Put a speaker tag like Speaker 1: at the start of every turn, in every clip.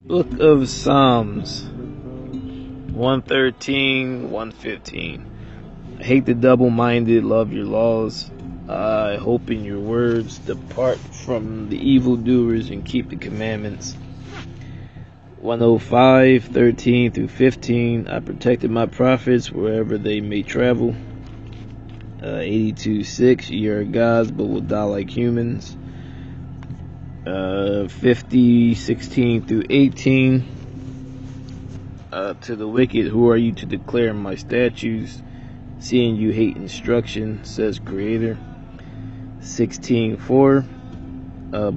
Speaker 1: Book of Psalms 113, 115. I hate the double-minded, love your laws. I hope in your words. Depart from the evildoers and keep the commandments. 105, 13 through 15. I protected my prophets wherever they may travel. 82, 6. Ye are gods, but will die like humans. 50, 16 through 18. To the wicked, who are you to declare my statutes, seeing you hate instruction, says Creator. 16:4.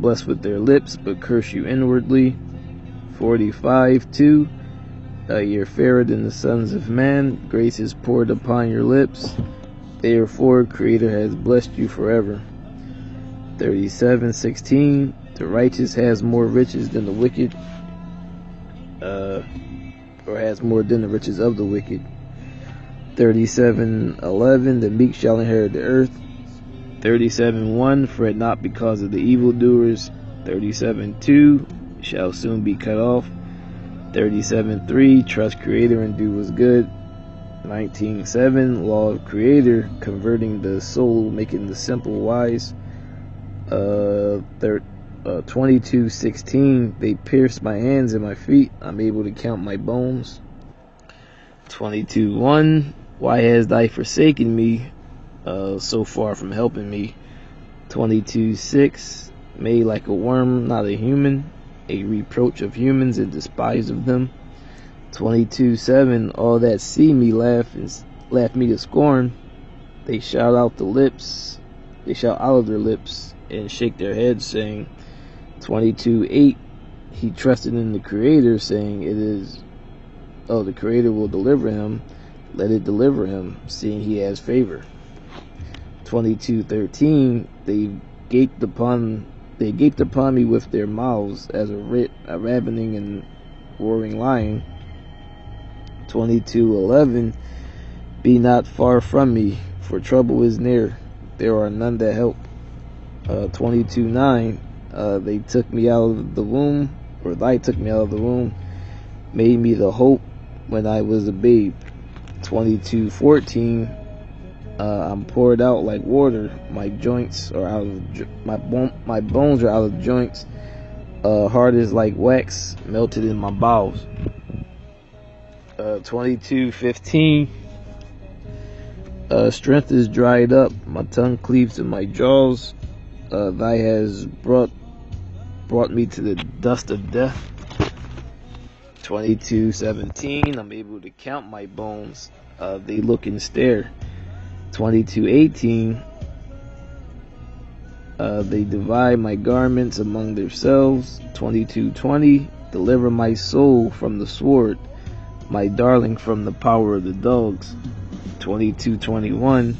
Speaker 1: Blessed with their lips, but curse you inwardly. 45:2. You're fairer than the sons of man, grace is poured upon your lips. Therefore, Creator has blessed you forever. 37:16. The righteous has more riches than the wicked, or has more than the riches of the wicked. 37:11. The meek shall inherit the earth. 37:1. Fret not because of the evildoers. 37:2. Shall soon be cut off. 37:3. Trust Creator and do what's good. 19:7. Law of Creator, converting the soul, making the simple wise. 22:16. They pierced my hands and my feet, I'm able to count my bones. 22:1. Why hast thou forsaken me, so far from helping me? 22:6. Made like a worm, not a human, a reproach of humans and despise of them. 22:7. All that see me laugh me to scorn. They shout out of their lips and shake their heads, saying. 22:8. He trusted in the Creator, saying, the Creator will deliver him. Let it deliver him, seeing he has favor. 22:13. They gaped upon me with their mouths as a ravening and roaring lion. 22:11. Be not far from me, for trouble is near. There are none that help. 22:9. They took me out of the womb, or thy took me out of the womb, made me the hope when I was a babe. 22:14. I'm poured out like water. My joints are out of my bones are out of joints. Hard is like wax, melted in my bowels. 22:15. Strength is dried up. My tongue cleaves to my jaws. Thy has brought me to the dust of death. 22:17. I'm able to count my bones. They look and stare. 22:18. They divide my garments among themselves. 22:20. Deliver my soul from the sword, my darling from the power of the dogs. 22:21.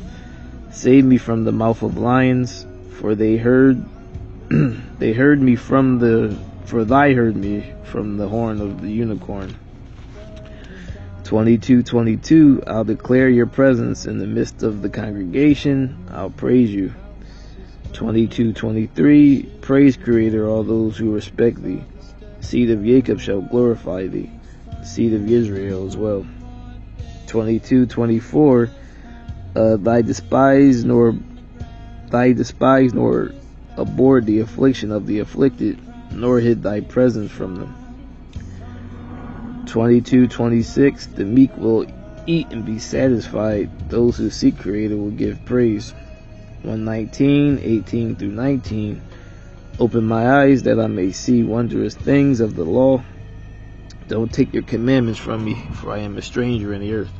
Speaker 1: Save me from the mouth of lions, for thy heard me from the horn of the unicorn. 22:22. I'll declare your presence in the midst of the congregation. I'll praise you. 22:23. Praise Creator, all those who respect thee. Seed of Jacob shall glorify thee. Seed of Israel as well. 22:24. Thy despise nor abhorred the affliction of the afflicted, nor hid thy presence from them. 22:26. The meek will eat and be satisfied. Those who seek Creator will give praise. 119, 18 through 19. Open my eyes that I may see wondrous things of the law. Don't take your commandments from me, for I am a stranger in the earth.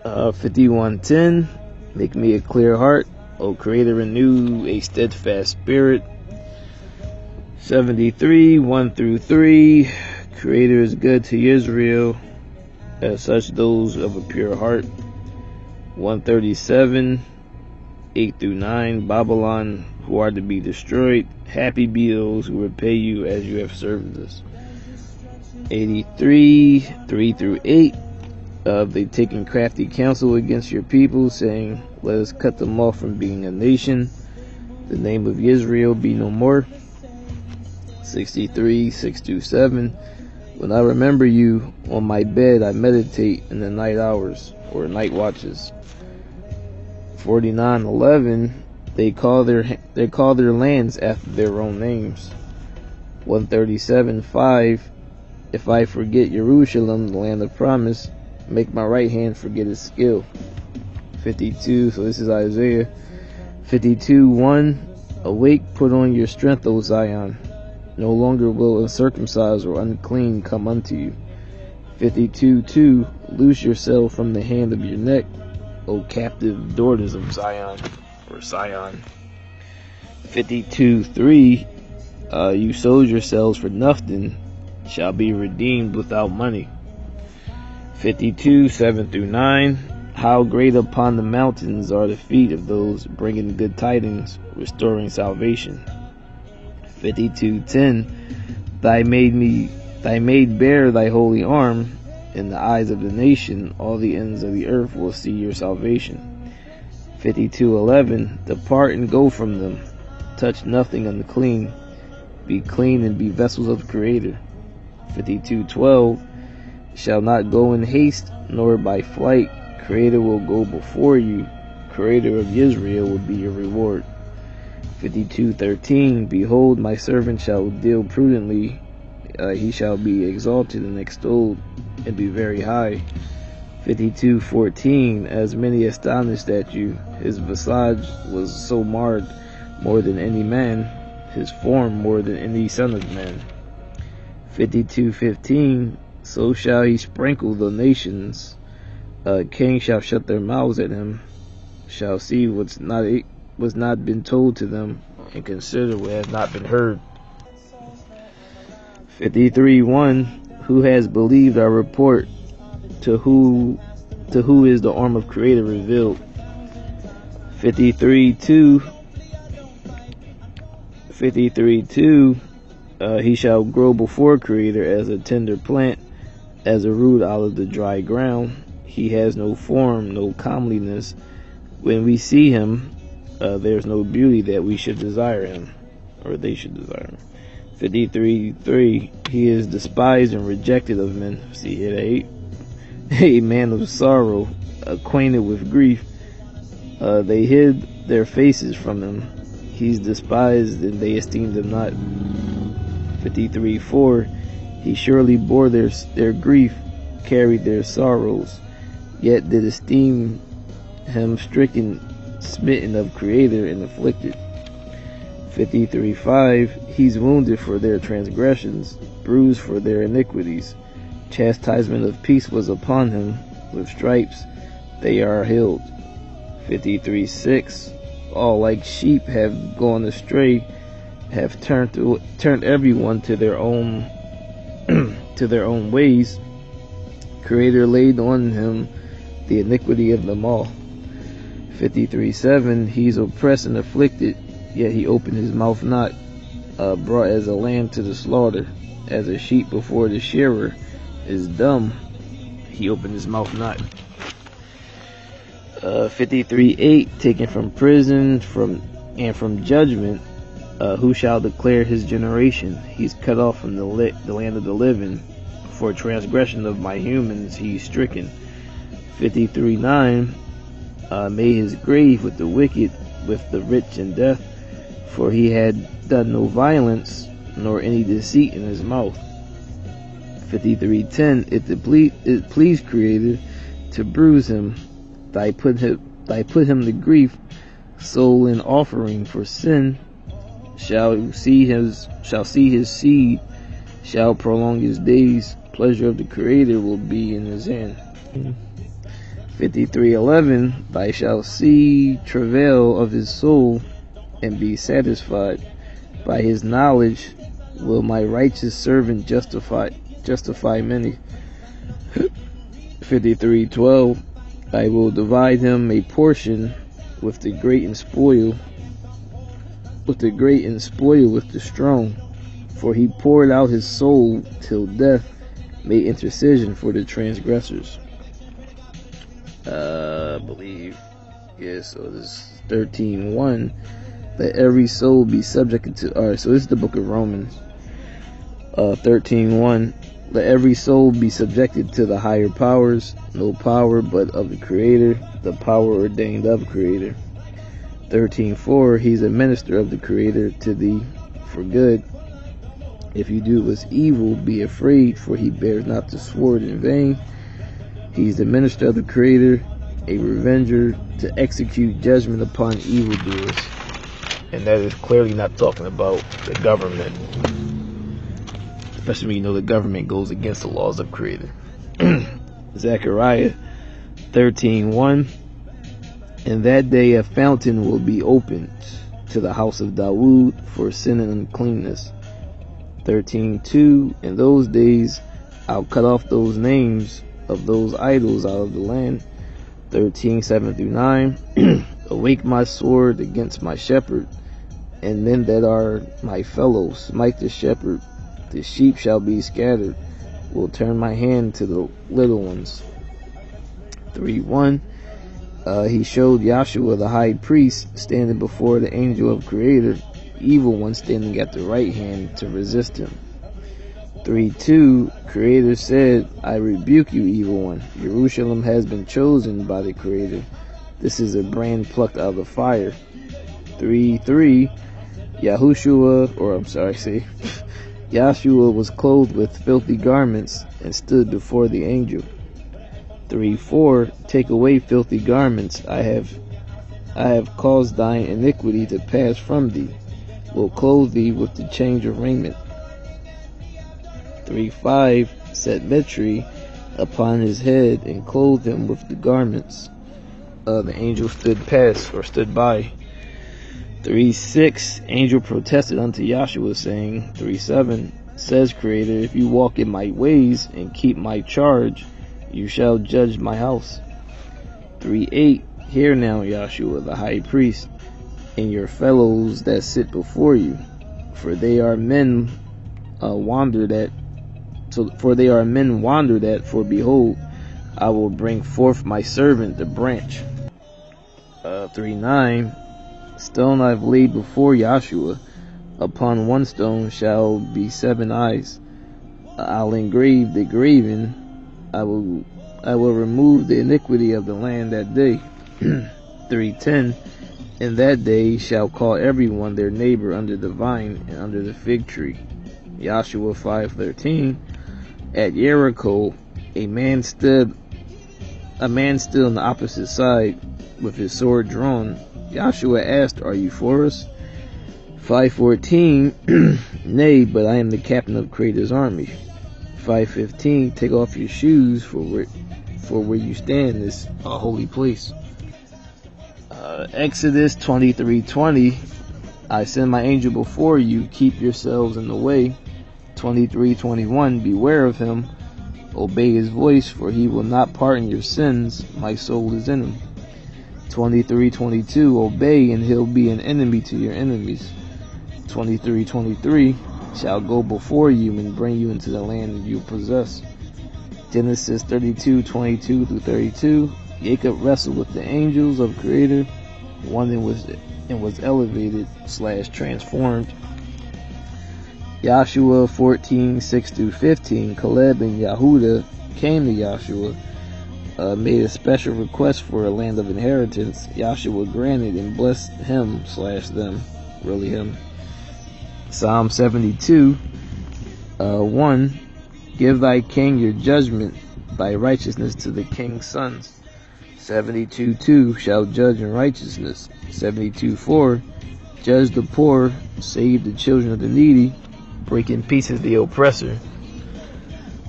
Speaker 1: 51:10. Make me a clear heart, O Creator, renew a steadfast spirit. 73, 1 through 3. Creator is good to Israel, as such those of a pure heart. 137, 8 through 9. Babylon, who are to be destroyed. Happy be those who repay you as you have served us. 83, 3 through 8. They've taken crafty counsel against your people, saying, let us cut them off from being a nation. The name of Israel be no more. 63, 6-7. When I remember you on my bed, I meditate in the night hours or night watches. 49, 11. They call their lands after their own names. 137, 5. If I forget Jerusalem, the land of promise, make my right hand forget its skill. 52, so this is Isaiah. 52, 1. Awake, put on your strength, O Zion. No longer will uncircumcised or unclean come unto you. 52, 2. Loose yourself from the hand of your neck, O captive daughters of Zion, or Sion. 52, 3. You sold yourselves for nothing, shall be redeemed without money. 52, 7-9. How great upon the mountains are the feet of those bringing good tidings, restoring salvation. 52, 10. Thy made bare thy holy arm. In the eyes of the nation, all the ends of the earth will see your salvation. 52, 11. Depart and go from them. Touch nothing unclean. Be clean and be vessels of the Creator. 52, 12. Shall not go in haste, nor by flight. Creator will go before you. Creator of Israel will be your reward. 52, 13. Behold, my servant shall deal prudently. He shall be exalted and extolled, and be very high. 52, 14. As many astonished at you. His visage was so marred, more than any man. His form more than any son of man. 52, 15. So shall he sprinkle the nations. Kings shall shut their mouths at him, shall see what's not been told to them, and consider what has not been heard. 53, 1. Who has believed our report? To who is the arm of Creator revealed? 53, 2. 53, 2. He shall grow before Creator as a tender plant, as a root out of the dry ground. He has no form, no comeliness. When we see him, there's no beauty that we should desire him, or they should desire him. 53, 3. He is despised and rejected of men. See here, a man of sorrow, acquainted with grief. They hid their faces from him. He's despised and they esteemed him not. 53, 4. He surely bore their grief, carried their sorrows, yet did esteem him stricken, smitten of Creator, and afflicted. 53, 5. He's wounded for their transgressions, bruised for their iniquities. Chastisement of peace was upon him. With stripes they are healed. 53, 6. All like sheep have gone astray, have turned everyone to their own to their own ways. Creator laid on him the iniquity of them all. 53, 7. He's oppressed and afflicted, yet he opened his mouth not. Brought as a lamb to the slaughter, as a sheep before the shearer is dumb, he opened his mouth not. 53, 8. Taken from prison and from judgment, who shall declare his generation? He's cut off from the land of the living. For transgression of my humans he's stricken. 53, 9. Made his grave with the wicked, with the rich in death, for he had done no violence, nor any deceit in his mouth. 53, 10. It pleased Creator to bruise him. Thy put him to grief, soul in offering for sin. Shall see his seed, shall prolong his days. Pleasure of the Creator will be in his hand. 53, 11. Thy shall see travail of his soul, and be satisfied. By his knowledge will my righteous servant justify many. 53, 12. I will divide him a portion with the great and spoil with the strong, for he poured out his soul till death, made intercession for the transgressors. I believe, yes. So this is 13:1. Let every soul be subject to. All right, so this is the book of Romans. 13:1. Let every soul be subjected to the higher powers, no power but of the Creator, the power ordained of Creator. 13:4. He's a minister of the Creator to thee for good. If you do what's evil, be afraid, for he bears not the sword in vain. He's the minister of the Creator, a revenger to execute judgment upon evildoers. And that is clearly not talking about the government, especially when you know the government goes against the laws of Creator. Zechariah 13:1. In that day a fountain will be opened to the house of Dawood for sin and uncleanness. 13:2. In those days I'll cut off those names of those idols out of the land. 13:7-9. Awake my sword against my shepherd, and men that are my fellows. Smite the shepherd, the sheep shall be scattered. Will turn my hand to the little ones. 3:1. He showed Yahushua the high priest standing before the angel of Creator, evil one standing at the right hand to resist him. 3:2. Creator said, I rebuke you, evil one. Jerusalem has been chosen by the Creator. This is a brand plucked out of the fire. 3:3. Yahushua was clothed with filthy garments and stood before the angel. 3:4. Take away filthy garments. I have caused thine iniquity to pass from thee. Will clothe thee with the change of raiment. 3:5. Set Metri upon his head and clothed him with the garments. The angel stood by. 3:6. Angel protested unto Yahushua, saying, 3:7. Says Creator, if you walk in my ways and keep my charge, you shall judge my house. 3:8. Hear now, Yahushua, the high priest, and your fellows that sit before you, for they are men wandered at. For behold, I will bring forth my servant the branch. 3:9. Stone I've laid before Yahushua. Upon one stone shall be 7 eyes. I'll engrave the graven. I will remove the iniquity of the land that day. 3:10. In that day shall call everyone their neighbor under the vine and under the fig tree. Yahushua 5:13. At Jericho, a man stood on the opposite side with his sword drawn. Yahushua asked, are you for us? 5:14. Nay, but I am the captain of Creator's army. 5:15. Take off your shoes, for where you stand is a holy place. Exodus 23:20. I send my angel before you, keep yourselves in the way. 23:21. Beware of him, obey his voice, for he will not pardon your sins. My soul is in him. 23:22. Obey, and he'll be an enemy to your enemies. 23:23. Shall go before you and bring you into the land that you possess. Genesis 32:22-32. Jacob wrestled with the angels of Creator, one and was elevated / transformed. Yahushua 14:6-15. Caleb and Yehuda came to Yahushua, made a special request for a land of inheritance. Yahushua granted and blessed him / them, really him. Psalm 72:1. Give thy king your judgment, thy righteousness to the king's sons. 72:2. Shall judge in righteousness. 72:4. Judge the poor, save the children of the needy, break in pieces the oppressor.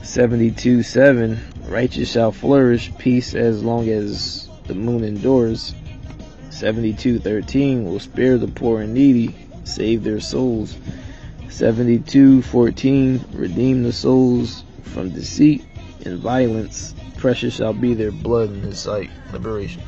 Speaker 1: 72:7. Righteous shall flourish, peace as long as the moon endures. 72:13. Will spare the poor and needy, save their souls. 72:14. Redeem the souls from deceit and violence. Precious shall be their blood in his sight. Liberation.